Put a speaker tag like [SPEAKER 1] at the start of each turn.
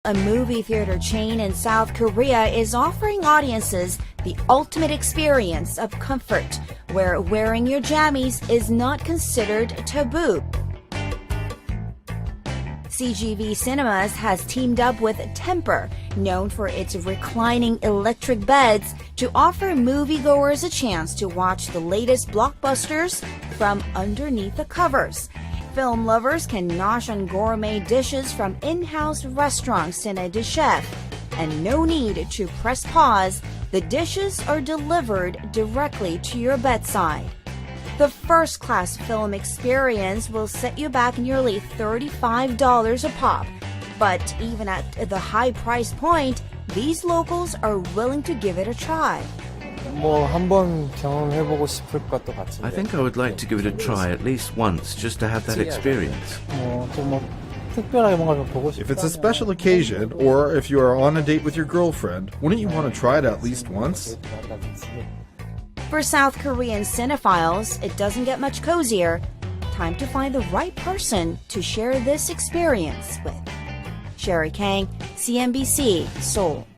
[SPEAKER 1] A movie theater chain in South Korea is offering audiences the ultimate experience of comfort, where wearing your jammies is not considered taboo. CGV Cinemas has teamed up with Temper, known for its reclining electric beds, to offer moviegoers a chance to watch the latest blockbusters from underneath the covers. Film lovers can nosh on gourmet dishes from in-house restaurant Cine du Chef. And no need to press pause, the dishes are delivered directly to your bedside. The first-class film experience will set you back nearly $35 a pop. But even at the high price point, these locals are willing to give it a try.
[SPEAKER 2] 한번 경험해보고 싶을 것도 같은데.
[SPEAKER 3] I think I would like to give it a try at least once, just to have that experience.
[SPEAKER 2] 특별하게 뭔가 좀 보고 싶다.
[SPEAKER 4] If it's a special occasion, or if you are on a date with your girlfriend, wouldn't you want to try it at least once?
[SPEAKER 1] For South Korean cinephiles, it doesn't get much cozier. Time to find the right person to share this experience with. Sherry Kang, CNBC, Seoul.